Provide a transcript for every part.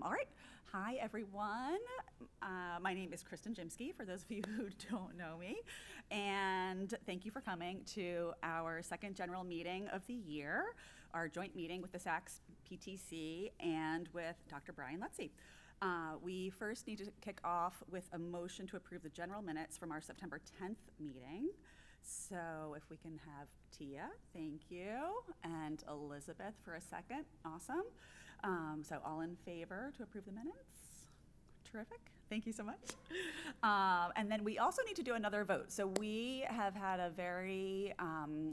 All right. Hi, everyone. My name is Kristen Jimsky, for those of you who don't know me. And thank you for coming to our second general meeting of the year, our joint meeting with the Saxe PTC and with Dr. Brian Luizzi. We first need to kick off with a motion to approve the general minutes from our September 10th meeting. So if we can have Tia, thank you, and Elizabeth for a second. Awesome. So all in favor to approve the minutes? Terrific. Thank you so much. And then we also need to do another vote. So we have had a very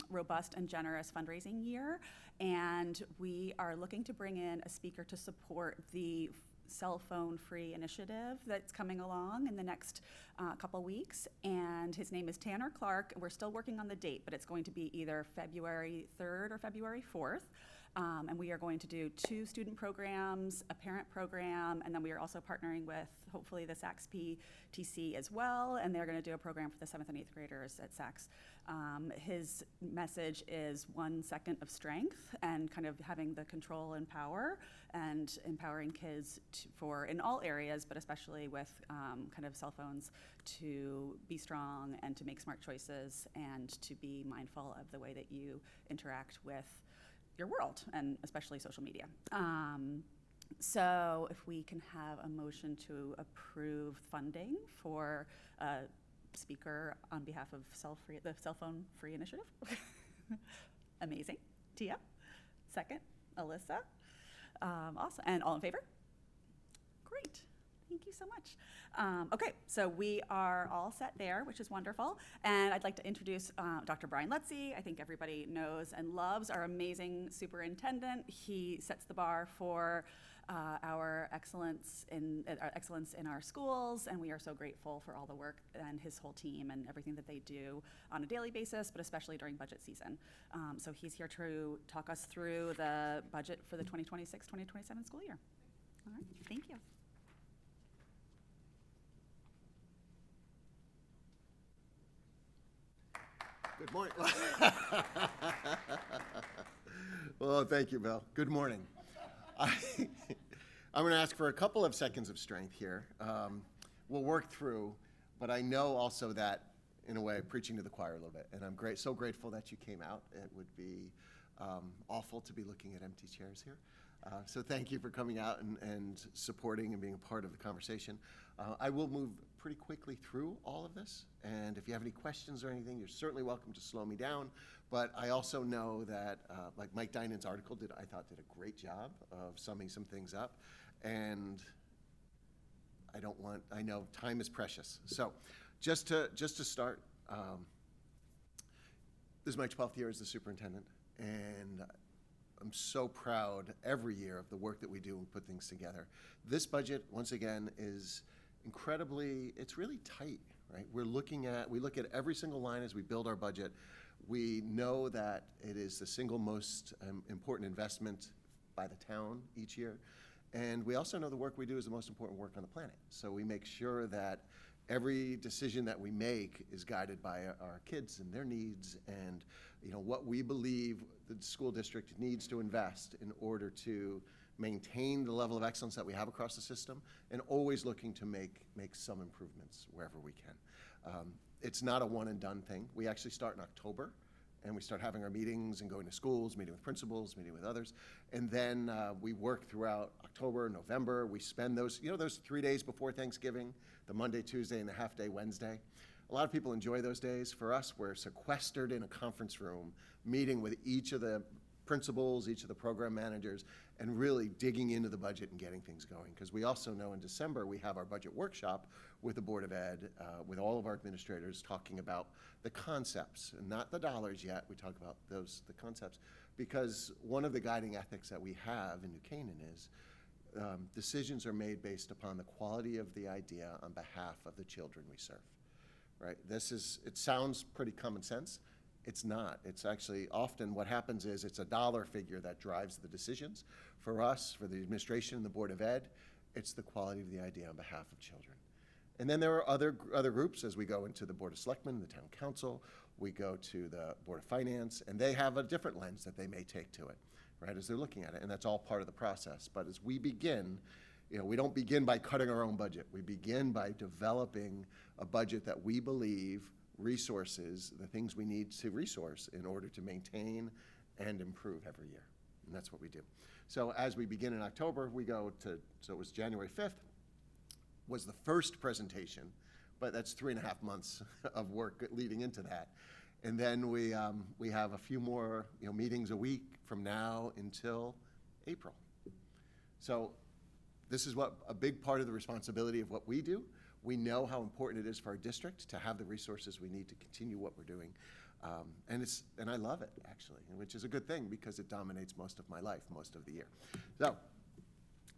robust and generous fundraising year, and we are looking to bring in a speaker to support the cell phone free initiative that's coming along in the next couple weeks, and his name is Tanner Clark. We're still working on the date, but it's going to be either February 3rd or February 4th. And we are going to do 2 student programs, a parent program, and then we are also partnering with, hopefully, the Saxe PTC as well, and they're going to do a program for the 7th and 8th graders at Saxe. His message is 1 second of strength, and kind of having the control and power, and empowering kids in all areas, but especially with kind of cell phones, to be strong and to make smart choices and to be mindful of the way that you interact with your world, and especially social media. So if we can have a motion to approve funding for a speaker on behalf of the cell phone free initiative. Amazing. Tia? Second. Alyssa? Awesome. And all in favor? Great. Thank you so much. Okay, so we are all set there, which is wonderful. And I'd like to introduce Dr. Brian Luizzi. I think everybody knows and loves our amazing superintendent. He sets the bar for our excellence in our schools, and we are so grateful for all the work and his whole team and everything that they do on a daily basis, but especially during budget season. So he's here to talk us through the budget for the 2026-2027 school year. All right, thank you. Good morning. Well, thank you, Bill. Good morning. I'm going to ask for a couple of seconds of strength here. We'll work through, but I know also that, in a way, preaching to the choir a little bit, and I'm so grateful that you came out. It would be awful to be looking at empty chairs here. So thank you for coming out and supporting and being a part of the conversation. I will move pretty quickly through all of this, and if you have any questions or anything, you're certainly welcome to slow me down. But I also know that, like Mike Dinan's article I thought did a great job of summing some things up, and I know time is precious. So just to start, this is my 12th year as the superintendent, and I'm so proud every year of the work that we do and put things together. This budget, once again, is it's really tight, right? We look at every single line as we build our budget. We know that it is the single most important investment by the town each year. And we also know the work we do is the most important work on the planet. So we make sure that every decision that we make is guided by our kids and their needs, and what we believe the school district needs to invest in order to maintain the level of excellence that we have across the system, and always looking to make some improvements wherever we can. It's not a one and done thing. We actually start in October, and we start having our meetings and going to schools, meeting with principals, meeting with others, and then we work throughout October, November. We spend those 3 days before Thanksgiving, the Monday, Tuesday, and the half day Wednesday. A lot of people enjoy those days. For us, we're sequestered in a conference room, meeting with each of the principals, each of the program managers, and really digging into the budget and getting things going. Because we also know in December we have our budget workshop with the Board of Ed, with all of our administrators talking about the concepts, and not the dollars yet. We talk about the concepts, because one of the guiding ethics that we have in New Canaan is decisions are made based upon the quality of the idea on behalf of the children we serve, right? It sounds pretty common sense. It's not. It's actually often what happens is it's a dollar figure that drives the decisions. For us, for the administration and the Board of Ed, it's the quality of the idea on behalf of children. And then there are other groups as we go into the Board of Selectmen, the Town Council, we go to the Board of Finance, and they have a different lens that they may take to it, right, as they're looking at it, and that's all part of the process. But as we begin, we don't begin by cutting our own budget. We begin by developing a budget that we believe resources the things we need to resource in order to maintain and improve every year. And that's what we do. So as we begin in October, we go to, so it was January 5th, was the first presentation, but that's 3.5 months of work leading into that. And then we have a few more meetings a week from now until April. So this is what a big part of the responsibility of what we do. We know how important it is for our district to have the resources we need to continue what we're doing. And I love it, actually, which is a good thing because it dominates most of my life, most of the year. So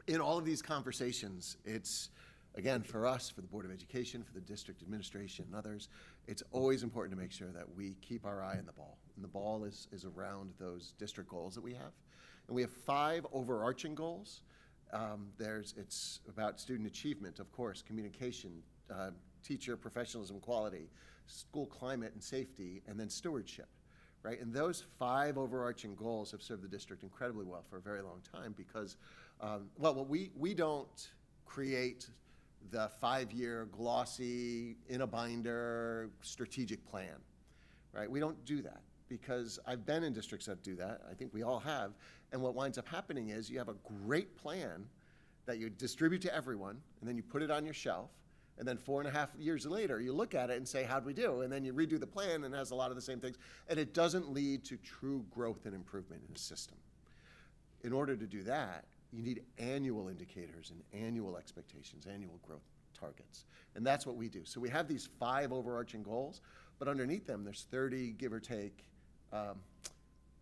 in all of these conversations, it's, again, for us, for the Board of Education, for the district administration and others, it's always important to make sure that we keep our eye on the ball. And the ball is around those district goals that we have. And we have 5 overarching goals. It's about student achievement, of course, communication, teacher professionalism, quality, school climate and safety, and then stewardship, right? And those 5 overarching goals have served the district incredibly well for a very long time because, we don't create the 5-year glossy, in a binder, strategic plan, right? We don't do that because I've been in districts that do that. I think we all have. And what winds up happening is you have a great plan that you distribute to everyone, and then you put it on your shelf, and then 4.5 years later, you look at it and say, how'd we do? And then you redo the plan, and it has a lot of the same things, and it doesn't lead to true growth and improvement in the system. In order to do that, you need annual indicators and annual expectations, annual growth targets, and that's what we do. So we have these 5 overarching goals, but underneath them, there's 30, give or take,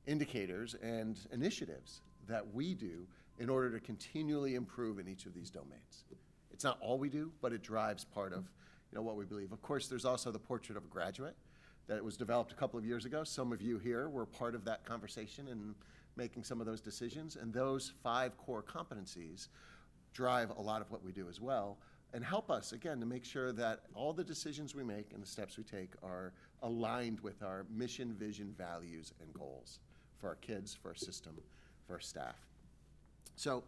indicators and initiatives that we do in order to continually improve in each of these domains. It's not all we do, but it drives part of what we believe. Of course, there's also the portrait of a graduate that was developed a couple of years ago. Some of you here were part of that conversation and making some of those decisions, and those 5 core competencies drive a lot of what we do as well and help us, again, to make sure that all the decisions we make and the steps we take are aligned with our mission, vision, values, and goals for our kids, for our system, for our staff. So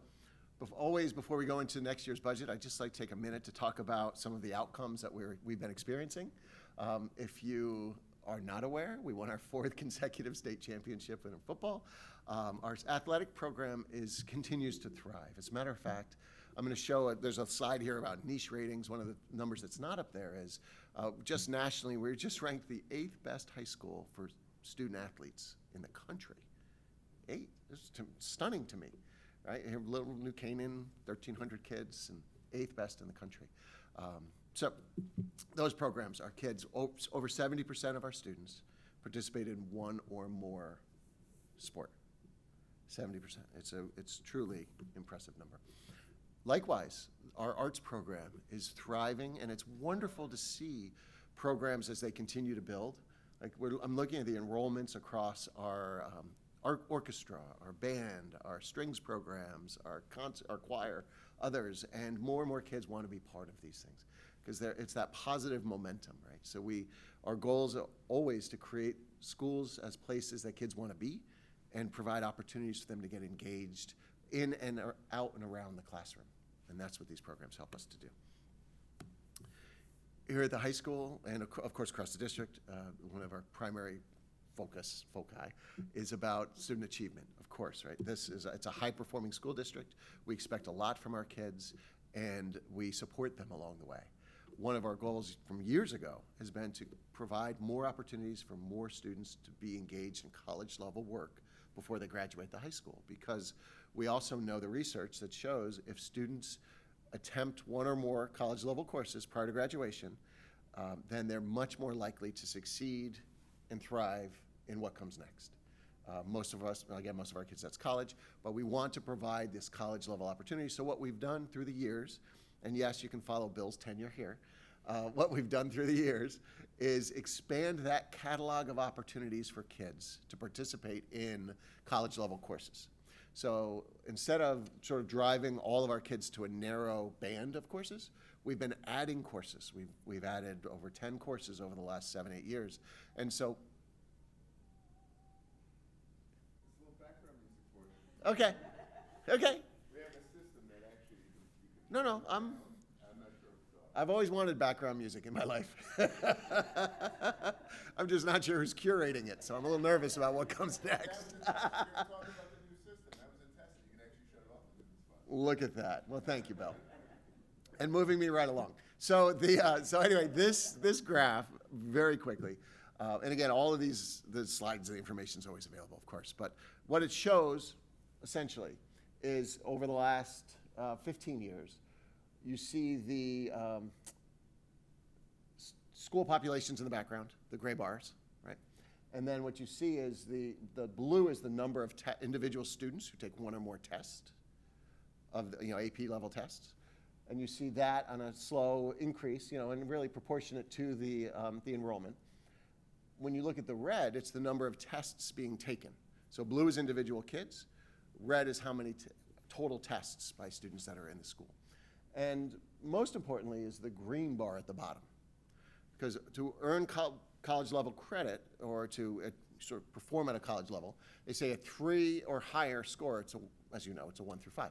always before we go into next year's budget, I'd just like to take a minute to talk about some of the outcomes that we've been experiencing. If you are not aware, we won our 4th consecutive state championship in football. Our athletic program continues to thrive. As a matter of fact, I'm going to show there's a slide here about niche ratings. One of the numbers that's not up there is just nationally, we're just ranked the 8th best high school for student athletes in the country. 8, it's stunning to me, right? Here, Little New Canaan, 1,300 kids, and 8th best in the country. So those programs, our kids, over 70% of our students participate in one or more sport. 70%. It's truly impressive number. Likewise, our arts program is thriving, and it's wonderful to see programs as they continue to build. I'm looking at the enrollments across our orchestra, our band, our strings programs, our choir, others, and more kids want to be part of these things because it's that positive momentum, right? So our goals are always to create schools as places that kids want to be and provide opportunities for them to get engaged in and out and around the classroom. And that's what these programs help us to do. Here at the high school, and of course across the district, one of our primary foci is about student achievement, of course, right? It's a high-performing school district. We expect a lot from our kids, and we support them along the way. One of our goals from years ago has been to provide more opportunities for more students to be engaged in college-level work before they graduate the high school, because we also know the research that shows if students attempt one or more college-level courses prior to graduation, then they're much more likely to succeed and thrive in what comes next. Most of our kids, that's college, but we want to provide this college-level opportunity. So what we've done through the years, and yes, you can follow Bill's tenure here, what we've done through the years is expand that catalog of opportunities for kids to participate in college-level courses. So instead of sort of driving all of our kids to a narrow band of courses, we've been adding courses. We've added over 10 courses over the last 7-8 years. And so, There's a little background music for you. okay. We have a system that actually you can No, I've always wanted background music in my life. I'm just not sure who's curating it, so I'm a little nervous about what comes next. Look at that. Well, thank you, Bill. And moving me right along. So anyway, this graph, very quickly, and again, all of the slides, the information is always available, of course, but what it shows, essentially, is over the last 15 years, you see the school populations in the background, the gray bars, right? And then what you see is the blue is the number of individual students who take one or more tests of the, AP level tests. And you see that on a slow increase, and really proportionate to the enrollment. When you look at the red, it's the number of tests being taken. So blue is individual kids. Red is how many total tests by students that are in the school. And most importantly is the green bar at the bottom. Because to earn college level credit, or to sort of perform at a college level, they say a 3 or higher score, as you know, it's a 1 through 5.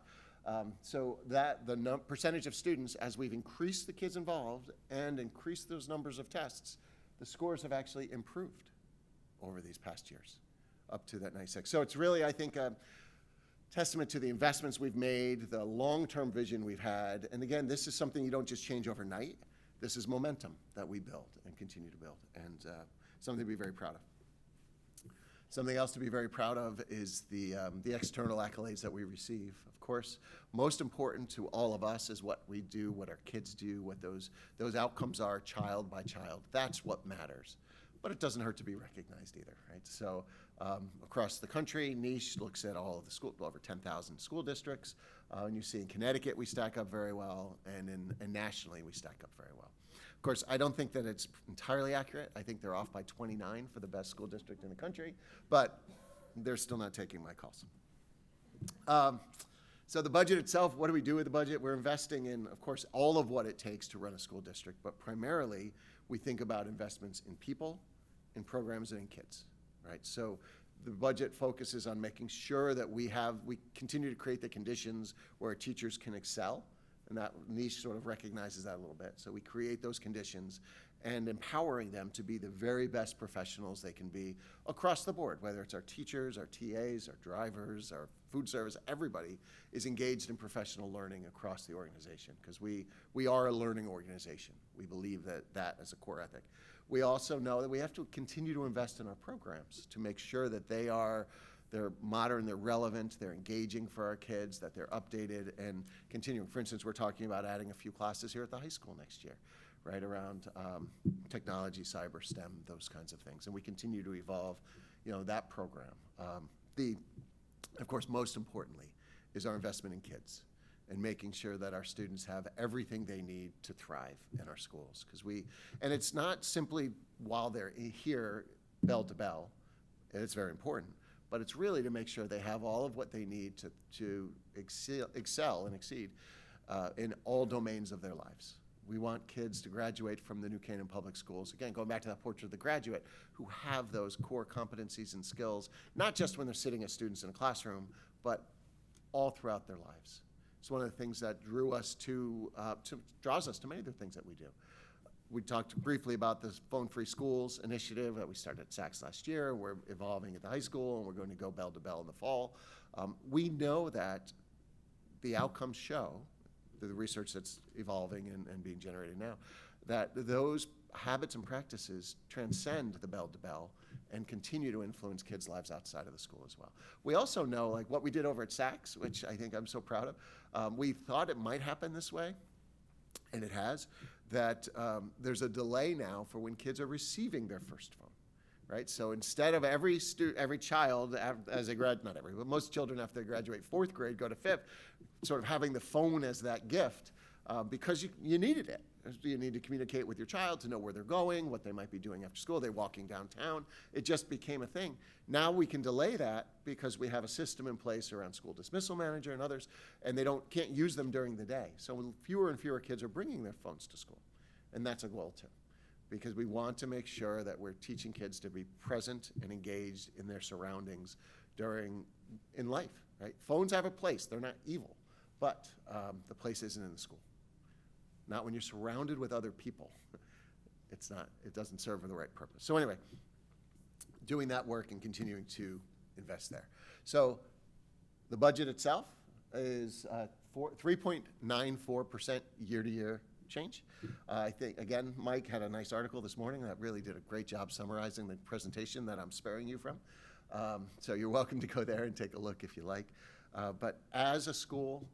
So that the percentage of students, as we've increased the kids involved and increased those numbers of tests, the scores have actually improved over these past years, up to that 96. So it's really, I think, a testament to the investments we've made, the long-term vision we've had. And again, this is something you don't just change overnight. This is momentum that we build and continue to build, and something to be very proud of. Something else to be very proud of is the external accolades that we receive. Of course, most important to all of us is what we do, what our kids do, what those outcomes are, child by child. That's what matters. But it doesn't hurt to be recognized either, right? So across the country, NICHE looks at all of the over 10,000 school districts. And you see in Connecticut we stack up very well, and nationally we stack up very well. Of course, I don't think that it's entirely accurate. I think they're off by 29 for the best school district in the country, but they're still not taking my calls. So the budget itself, what do we do with the budget? We're investing in, of course, all of what it takes to run a school district, but primarily we think about investments in people, in programs, and in kids, right? So the budget focuses on making sure that we continue to create the conditions where our teachers can excel. And that NICHE sort of recognizes that a little bit. So we create those conditions and empowering them to be the very best professionals they can be across the board, whether it's our teachers, our TAs, our drivers, our food service, everybody is engaged in professional learning across the organization, because we are a learning organization. We believe that as a core ethic. We also know that we have to continue to invest in our programs to make sure that they're modern, they're relevant, they're engaging for our kids, that they're updated and continuing. For instance, we're talking about adding a few classes here at the high school next year, right, around technology, cyber, STEM, those kinds of things. And we continue to evolve, that program. Of course, most importantly, is our investment in kids and making sure that our students have everything they need to thrive in our schools. And it's not simply while they're here bell to bell, and it's very important, but it's really to make sure they have all of what they need to excel and exceed in all domains of their lives. We want kids to graduate from the New Canaan Public Schools, again, going back to that portrait of the graduate, who have those core competencies and skills, not just when they're sitting as students in a classroom, but all throughout their lives. It's one of the things that draws us to many of the things that we do. We talked briefly about this Phone-Free Schools initiative that we started at Saxe last year. We're evolving at the high school, and we're going to go bell to bell in the fall. We know that the outcomes show, the research that's evolving and being generated now, that those habits and practices transcend the bell to bell and continue to influence kids' lives outside of the school as well. We also know, like what we did over at Saxe, which I think I'm so proud of, we thought it might happen this way, and it has, that there's a delay now for when kids are receiving their first phone, right? So instead of every child, as they graduate, not every, but most children after they graduate 4th grade, go to 5th, sort of having the phone as that gift, because you needed it. You need to communicate with your child to know where they're going, what they might be doing after school. They're walking downtown. It just became a thing. Now we can delay that because we have a system in place around school dismissal manager and others, and they can't use them during the day. So fewer and fewer kids are bringing their phones to school, and that's a goal too, because we want to make sure that we're teaching kids to be present and engaged in their surroundings in life, right? Phones have a place. They're not evil. but the place isn't in the school. Not when you're surrounded with other people. It doesn't serve the right purpose. So anyway, doing that work and continuing to invest there. So the budget itself is 3.94% year-to-year change. I think, again, Mike had a nice article this morning that really did a great job summarizing the presentation that I'm sparing you from. So you're welcome to go there and take a look if you like. But as a school,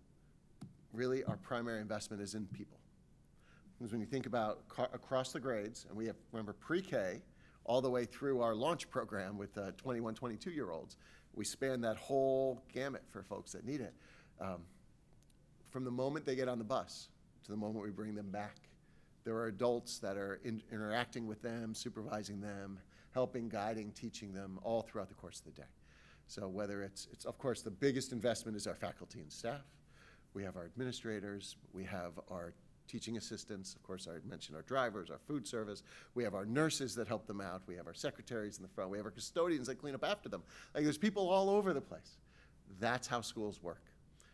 really our primary investment is in people. Because when you think about across the grades, and we have, remember, pre-K all the way through our launch program with 21, 22-year-olds, we span that whole gamut for folks that need it. From the moment they get on the bus to the moment we bring them back, there are adults that are interacting with them, supervising them, helping, guiding, teaching them all throughout the course of the day. So whether it's of course, the biggest investment is our faculty and staff. We have our administrators, we have our teaching assistants, of course, I mentioned our drivers, our food service. We have our nurses that help them out. We have our secretaries in the front. We have our custodians that clean up after them. Like, there's people all over the place. That's how schools work.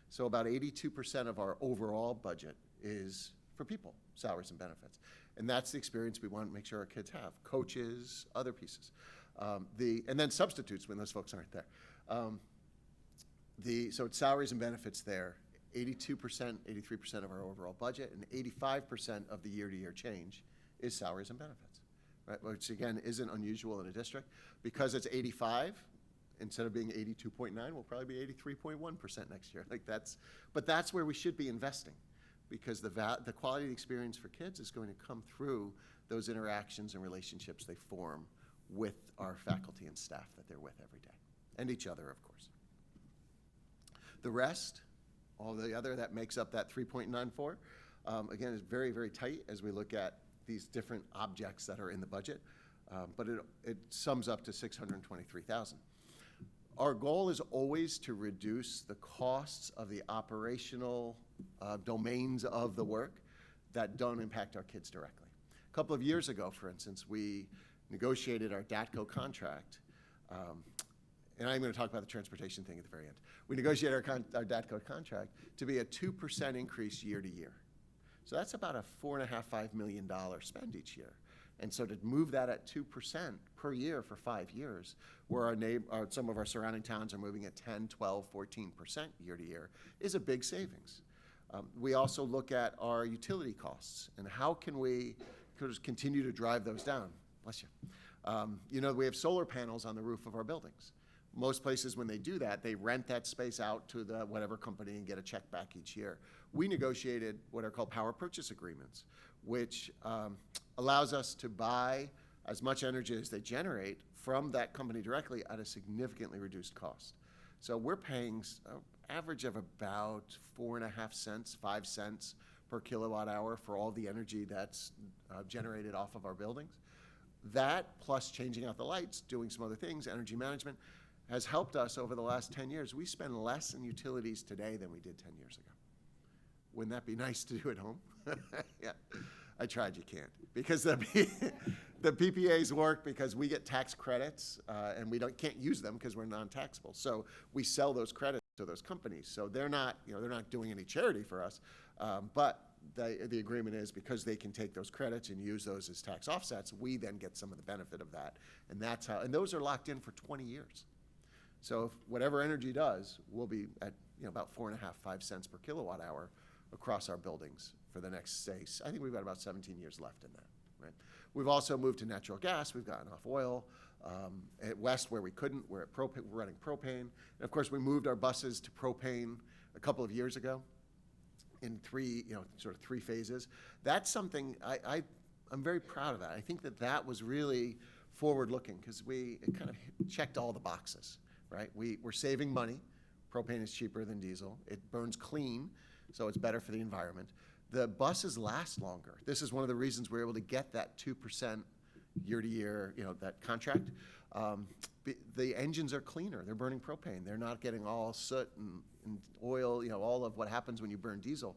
So about 82% of our overall budget is for people, salaries and benefits. And that's the experience we want to make sure our kids have. Coaches, other pieces. And then substitutes when those folks aren't there. So it's salaries and benefits there. 82%, 83% of our overall budget, and 85% of the year-to-year change is salaries and benefits, right? Which again isn't unusual in a district. Because it's 85, instead of being 82.9, we'll probably be 83.1% next year. But that's where we should be investing, because the quality of the experience for kids is going to come through those interactions and relationships they form with our faculty and staff that they're with every day, and each other, of course. The rest, all the other that makes up that 3.94, again, is very, very tight as we look at these different objects that are in the budget, but it sums up to $623,000. Our goal is always to reduce the costs of the operational domains of the work that don't impact our kids directly. A couple of years ago, for instance, we negotiated our DATCO contract, and I'm going to talk about the transportation thing at the very end. We negotiated our DATCO contract to be a 2% increase year to year. So that's about a $4.5 million spend each year. And so to move that at 2% per year for 5 years, where some of our surrounding towns are moving at 10, 12, 14% year to year, is a big savings. We also look at our utility costs and how can we continue to drive those down. Bless you. We have solar panels on the roof of our buildings. Most places, when they do that, they rent that space out to the whatever company and get a check back each year. We negotiated what are called power purchase agreements, which allows us to buy as much energy as they generate from that company directly at a significantly reduced cost. So we're paying an average of about 4.5 cents, 5 cents per kilowatt hour for all the energy that's generated off of our buildings. That, plus changing out the lights, doing some other things, energy management, has helped us over the last 10 years. We spend less in utilities today than we did 10 years ago. Wouldn't that be nice to do at home? Yeah, I tried, you can't. Because the PPAs work because we get tax credits and we can't use them because we're non-taxable. So we sell those credits to those companies. So they're not doing any charity for us, but the agreement is because they can take those credits and use those as tax offsets, we then get some of the benefit of that. And that's how, and those are locked in for 20 years. So if whatever energy does, we'll be at about 4.5, 5 cents per kilowatt hour across our buildings for the next, say, I think we've got about 17 years left in that, right? We've also moved to natural gas. We've gotten off oil. At West, where we couldn't, we're running propane. And of course, we moved our buses to propane a couple of years ago in three phases. That's something I'm very proud of that. I think that was really forward-looking because it kind of checked all the boxes. Right? We're saving money. Propane is cheaper than diesel. It burns clean, so it's better for the environment. The buses last longer. This is one of the reasons we're able to get that 2% year-to-year, that contract. The engines are cleaner. They're burning propane. They're not getting all soot and oil, all of what happens when you burn diesel.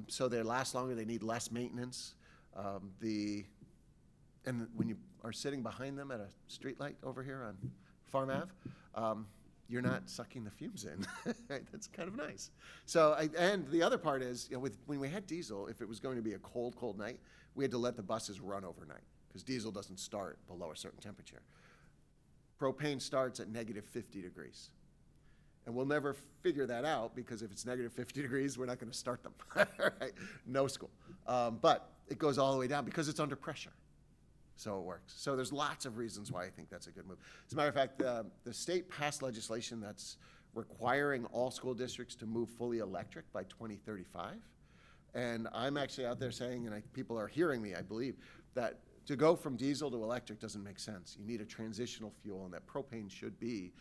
So they last longer. They need less maintenance. And when you are sitting behind them at a street light over here on Farm Ave, you're not sucking the fumes in. Right? That's kind of nice. So, and the other part is, when we had diesel, if it was going to be a cold, cold night, we had to let the buses run overnight because diesel doesn't start below a certain temperature. Propane starts at negative 50 degrees. And we'll never figure that out because if it's negative 50 degrees, we're not going to start them. Right? No school. But it goes all the way down because it's under pressure. So it works. So there's lots of reasons why I think that's a good move. As a matter of fact, the state passed legislation that's requiring all school districts to move fully electric by 2035. And I'm actually out there saying, and people are hearing me, I believe, that to go from diesel to electric doesn't make sense. You need a transitional fuel, and that propane should be,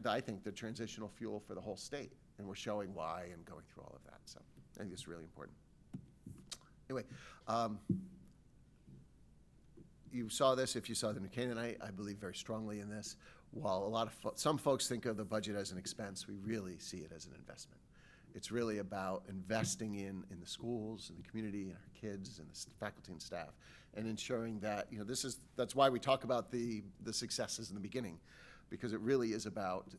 I think, the transitional fuel for the whole state. And we're showing why and going through all of that. So I think it's really important. Anyway, you saw this if you saw the New Canaan. I believe very strongly in this. While some folks think of the budget as an expense, we really see it as an investment. It's really about investing in the schools and the community and our kids and the faculty and staff, and ensuring that that's why we talk about the successes in the beginning, because it really is about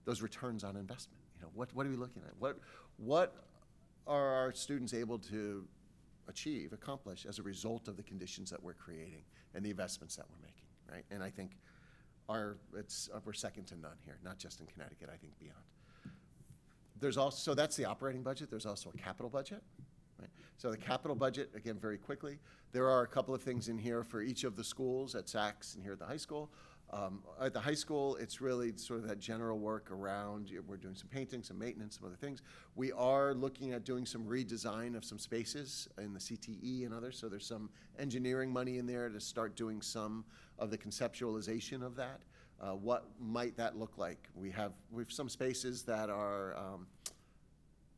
those returns on investment. What are we looking at? What are our students able to accomplish as a result of the conditions that we're creating and the investments that we're making, right? And I think we're second to none here, not just in Connecticut, I think beyond. So that's the operating budget. There's also a capital budget, right? So the capital budget, again, very quickly, there are a couple of things in here for each of the schools at Saxe and here at the high school. At the high school, it's really sort of that general work around, we're doing some painting, some maintenance, some other things. We are looking at doing some redesign of some spaces in the CTE and others, so there's some engineering money in there to start doing some of the conceptualization of that. What might that look like? We have some spaces that are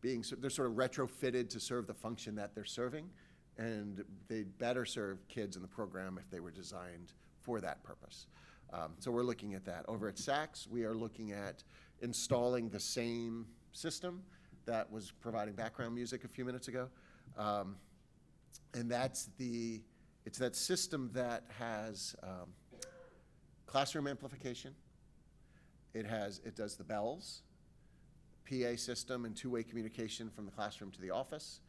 they're sort of retrofitted to serve the function that they're serving, and they'd better serve kids in the program if they were designed for that purpose. So we're looking at that. Over at Saxe, we are looking at installing the same system that was providing background music a few minutes ago. And it's that system that has classroom amplification. It does the bells, PA system, and two-way communication from the classroom to the office.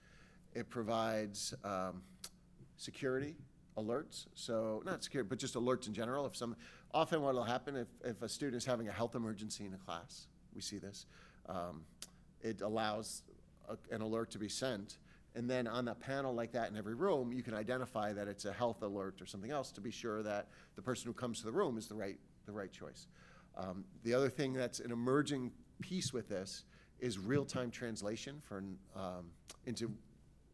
It provides security alerts, so not security, but just alerts in general. Often what will happen if a student is having a health emergency in a class, we see this, it allows an alert to be sent, and then on a panel like that in every room, you can identify that it's a health alert or something else to be sure that the person who comes to the room is the right choice. The other thing that's an emerging piece with this is real-time translation into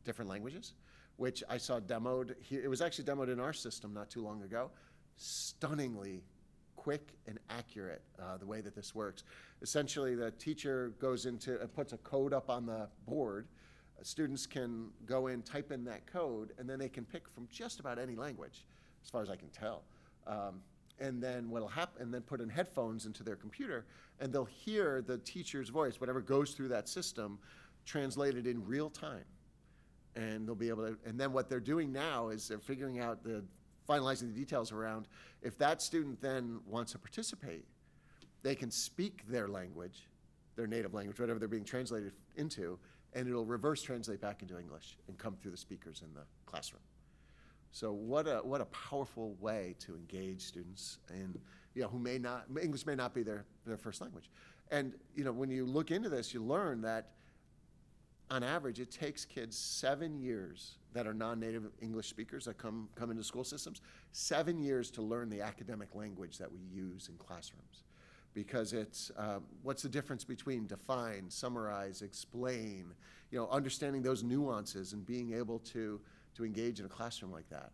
different languages, which I saw demoed here. It was actually demoed in our system not too long ago. Stunningly quick and accurate, the way that this works. Essentially, the teacher puts a code up on the board. Students can go in, type in that code, and then they can pick from just about any language, as far as I can tell. And then what'll happen, and then put in headphones into their computer, and they'll hear the teacher's voice, whatever goes through that system, translated in real time. And they'll be able to, and then what they're doing now is they're figuring out finalizing the details around, if that student then wants to participate, they can speak their language, their native language, whatever they're being translated into, and it'll reverse translate back into English and come through the speakers in the classroom. So what a powerful way to engage students who English may not be their first language. And when you look into this, you learn that on average, it takes kids 7 years that are non-native English speakers that come into school systems, 7 years to learn the academic language that we use in classrooms. Because it's, what's the difference between define, summarize, explain, understanding those nuances and being able to engage in a classroom like that.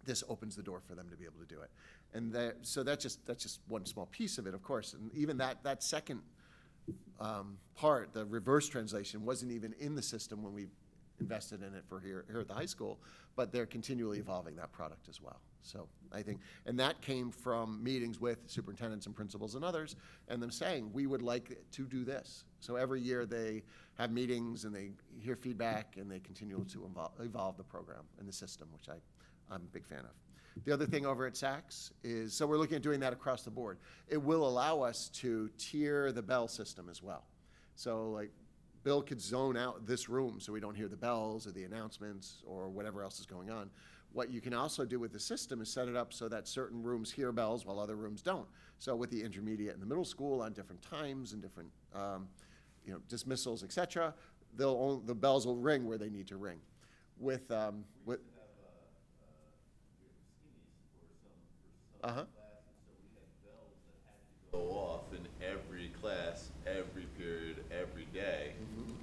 This opens the door for them to be able to do it. And so that's just one small piece of it, of course. And even that second part, the reverse translation, wasn't even in the system when we invested in it for here at the high school, but they're continually evolving that product as well. So I think, and that came from meetings with superintendents and principals and others, and them saying, we would like to do this. So every year they have meetings and they hear feedback and they continue to evolve the program and the system, which I'm a big fan of. The other thing over at Saxe is, so we're looking at doing that across the board. It will allow us to tier the bell system as well. So like Bill could zone out this room so we don't hear the bells or the announcements or whatever else is going on. What you can also do with the system is set it up so that certain rooms hear bells while other rooms don't. So with the intermediate and the middle school on different times and different dismissals, et cetera, the bells will ring where they need to ring. With We used to have skinnies for some Uh-huh. classes, so we had bells that had to go off in every class, every period, every day.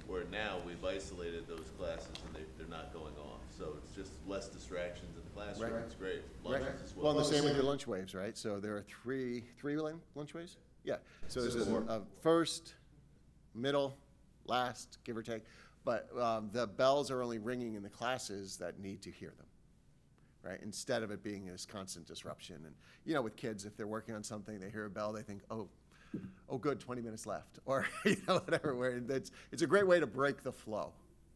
Where now we've isolated those classes and they're not going off. So it's just less distractions in the classroom. Right. It's great. Right. Lunches as Well, well. and the same with your lunch waves, right? So there are three lunch waves? Yeah. So there's a first, middle, last, give or take. But the bells are only ringing in the classes that need to hear them, right? Instead of it being this constant disruption. And, with kids, if they're working on something, they hear a bell, they think, oh, good, 20 minutes left, or whatever. Where it's a great way to break the flow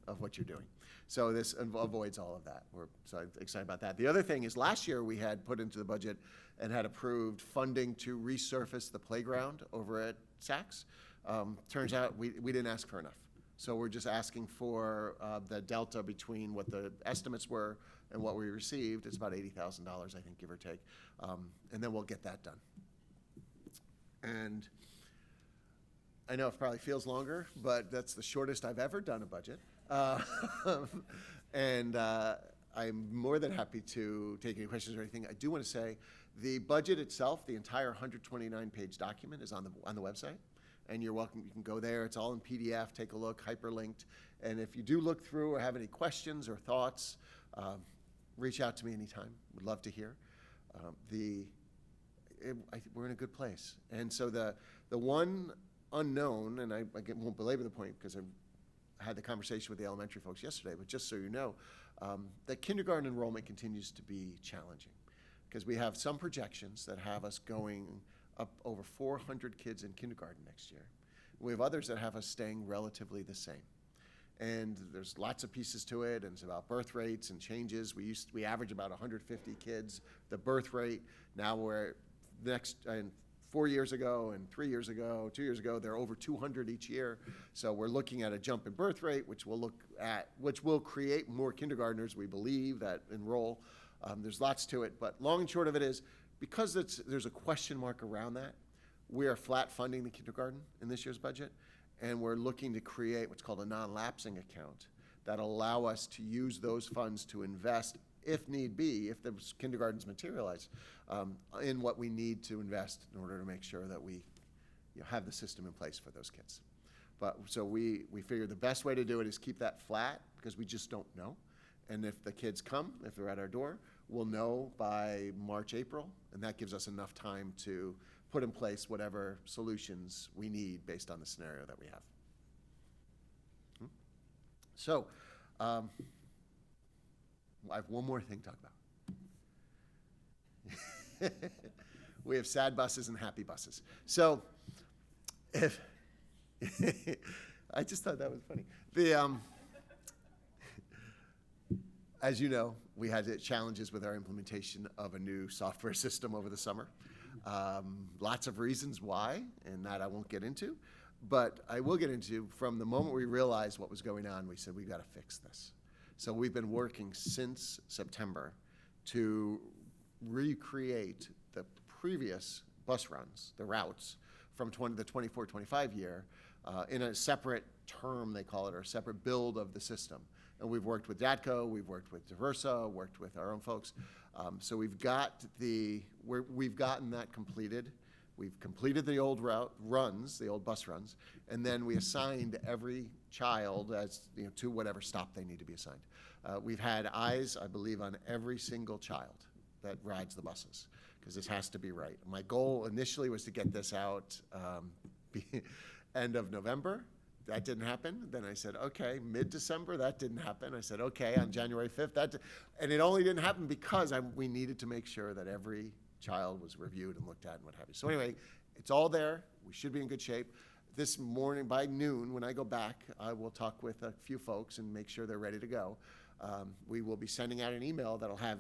of what you're doing. So this avoids all of that. We're so excited about that. The other thing is last year we had put into the budget and had approved funding to resurface the playground over at Saxe. Turns out we didn't ask for enough. So we're just asking for the delta between what the estimates were and what we received. It's about $80,000, I think, give or take. And then we'll get that done. And I know it probably feels longer, but that's the shortest I've ever done a budget. And I'm more than happy to take any questions or anything. I do want to say the budget itself, the entire 129-page document is on the website. And you're welcome, you can go there. It's all in PDF, take a look, hyperlinked. And if you do look through or have any questions or thoughts, reach out to me anytime. Would love to hear. I think we're in a good place. And so the one unknown, and I won't belabor the point because I had the conversation with the elementary folks yesterday, but just so you know, that kindergarten enrollment continues to be challenging because we have some projections that have us going up over 400 kids in kindergarten next year. We have others that have us staying relatively the same. And there's lots of pieces to it, and it's about birth rates and changes. We average about 150 kids, the birth rate. Now we're 4 years ago and 3 years ago, 2 years ago, they're over 200 each year. So we're looking at a jump in birth rate, which will create more kindergartners, we believe, that enroll. There's lots to it, but long and short of it is, because there's a question mark around that, we are flat funding the kindergarten in this year's budget, and we're looking to create what's called a non-lapsing account that allow us to use those funds to invest, if need be, if the kindergartens materialize, in what we need to invest in order to make sure that we have the system in place for those kids. But so we figure the best way to do it is keep that flat because we just don't know. And if the kids come, if they're at our door, we'll know by March, April, and that gives us enough time to put in place whatever solutions we need based on the scenario that we have. So, I have one more thing to talk about. We have sad buses and happy buses. So, I just thought that was funny. As you know, we had challenges with our implementation of a new software system over the summer. Lots of reasons why, and that I won't get into. But I will get into, from the moment we realized what was going on, we said, we've got to fix this. So we've been working since September to recreate the previous bus runs, the routes, from the 24-25 year in a separate term, they call it, or a separate build of the system. And we've worked with DATCO, we've worked with Diversa, worked with our own folks. So we've gotten that completed. We've completed the old the old bus runs, and then we assigned every child to whatever stop they need to be assigned. We've had eyes, I believe, on every single child that rides the buses, because this has to be right. My goal initially was to get this out end of November. That didn't happen. Then I said, okay, mid-December, that didn't happen. I said, okay, on January 5th, and it only didn't happen because we needed to make sure that every child was reviewed and looked at and what have you. So anyway, it's all there. We should be in good shape. This morning by noon, when I go back, I will talk with a few folks and make sure they're ready to go. We will be sending out an email that'll have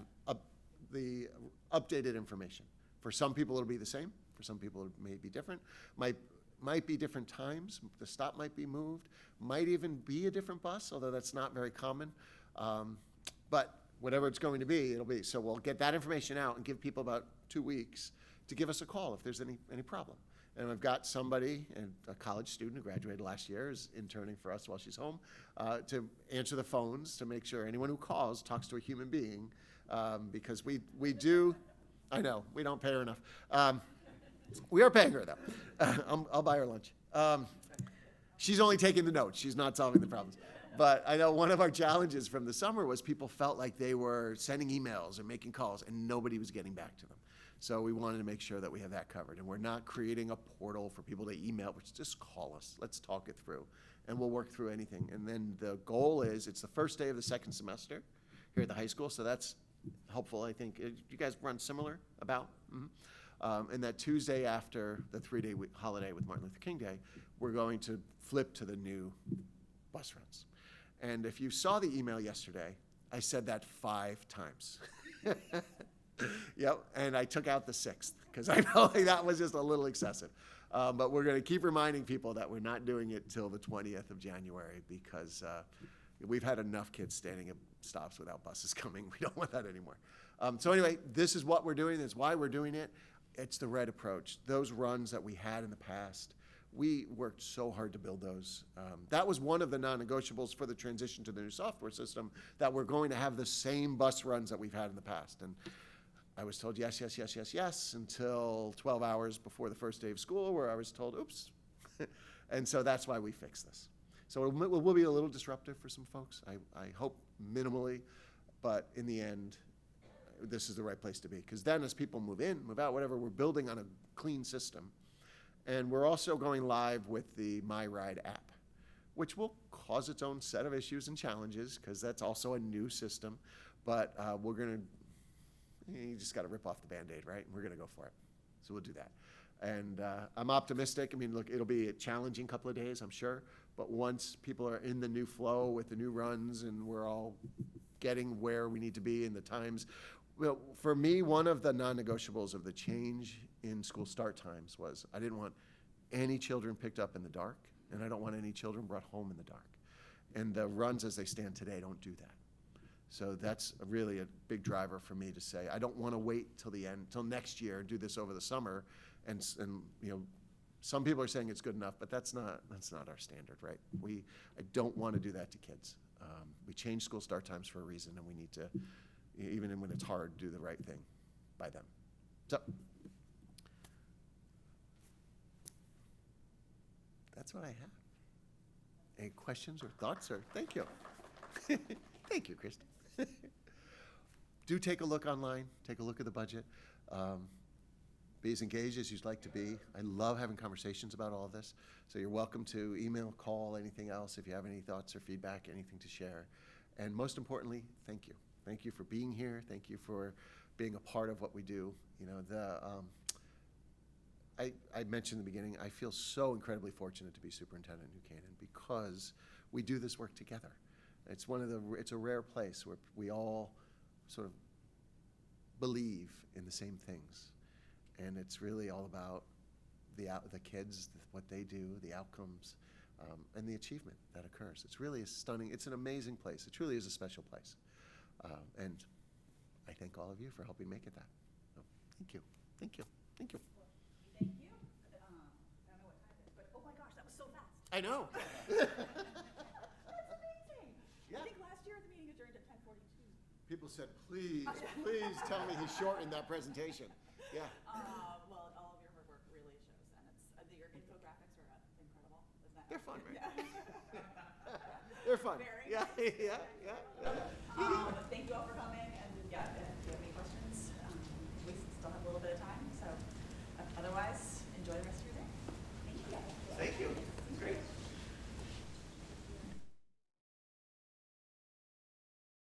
the updated information. For some people, it'll be the same. For some people, it may be different. Might be different times. The stop might be moved. Might even be a different bus, although that's not very common. But whatever it's going to be, it'll be. So we'll get that information out and give people about 2 weeks to give us a call if there's any problem. And I've got somebody, a college student who graduated last year, is interning for us while she's home, to answer the phones to make sure anyone who calls talks to a human being, because we do, I know, we don't pay her enough. We are paying her, though. I'll buy her lunch. She's only taking the notes. She's not solving the problems. But I know one of our challenges from the summer was people felt like they were sending emails and making calls, and nobody was getting back to them. So we wanted to make sure that we have that covered. And we're not creating a portal for people to email, which just call us. Let's talk it through. And we'll work through anything. And then the goal is, it's the first day of the second semester here at the high school, so that's helpful, I think. You guys run similar about? Mm-hmm. And that Tuesday after the 3-day holiday with Martin Luther King Day, we're going to flip to the new bus runs. And if you saw the email yesterday, I said that 5 times. Yep, and I took out the 6th because I felt like that was just a little excessive. But we're going to keep reminding people that we're not doing it till the 20th of January because we've had enough kids standing at stops without buses coming. We don't want that anymore. So anyway, this is what we're doing. This is why we're doing it. It's the red approach. Those runs that we had in the past, we worked so hard to build those. That was one of the non-negotiables for the transition to the new software system, that we're going to have the same bus runs that we've had in the past. And I was told yes, yes, yes, yes, yes, until 12 hours before the first day of school, where I was told, oops. And so that's why we fixed this. So it will be a little disruptive for some folks. I hope minimally, but in the end, this is the right place to be. Because then as people move in, move out, whatever, we're building on a clean system. And we're also going live with the MyRide app, which will cause its own set of issues and challenges, because that's also a new system. But we're going to, you just got to rip off the Band-Aid, right? And we're going to go for it. So we'll do that. And I'm optimistic. I mean, look, it'll be a challenging couple of days, I'm sure. But once people are in the new flow with the new runs and we're all getting where we need to be in the times. Well, for me, one of the non-negotiables of the change in school start times was I didn't want any children picked up in the dark, and I don't want any children brought home in the dark. And the runs as they stand today don't do that. So that's really a big driver for me to say, I don't want to wait till the end, till next year, and do this over the summer. And you know, some people are saying it's good enough, but that's not our standard, right? I don't want to do that to kids. We change school start times for a reason, and we need to, even when it's hard, do the right thing by them. So that's what I have. Any questions or thoughts? Or thank you. Thank you, Christy. Do take a look online. Take a look at the budget. Be as engaged as you'd like to be. I love having conversations about all of this. So you're welcome to email, call, anything else if you have any thoughts or feedback, anything to share. And most importantly, thank you. Thank you for being here. Thank you for being a part of what we do. You know, I mentioned in the beginning, I feel so incredibly fortunate to be superintendent in New Canaan because we do this work together. It's a rare place where we all sort of believe in the same things. And it's really all about the kids, what they do, the outcomes, and the achievement that occurs. It's really a stunning, it's an amazing place. It truly is a special place. And I thank all of you for helping make it that. So, thank you. Thank you. Thank you. Thank you. I don't know what time it is, but oh my gosh, that was so fast. I know. That's amazing. Yeah. I think last year the meeting adjourned at 10:42. People said, please tell me he shortened that presentation. Yeah. Well, all of your hard work really shows, and your infographics are incredible. Isn't that? They're fun, right? Yeah. They're fun. Very Yeah. Thank you all for coming, and yeah, if you have any questions, we still have a little bit of time, so.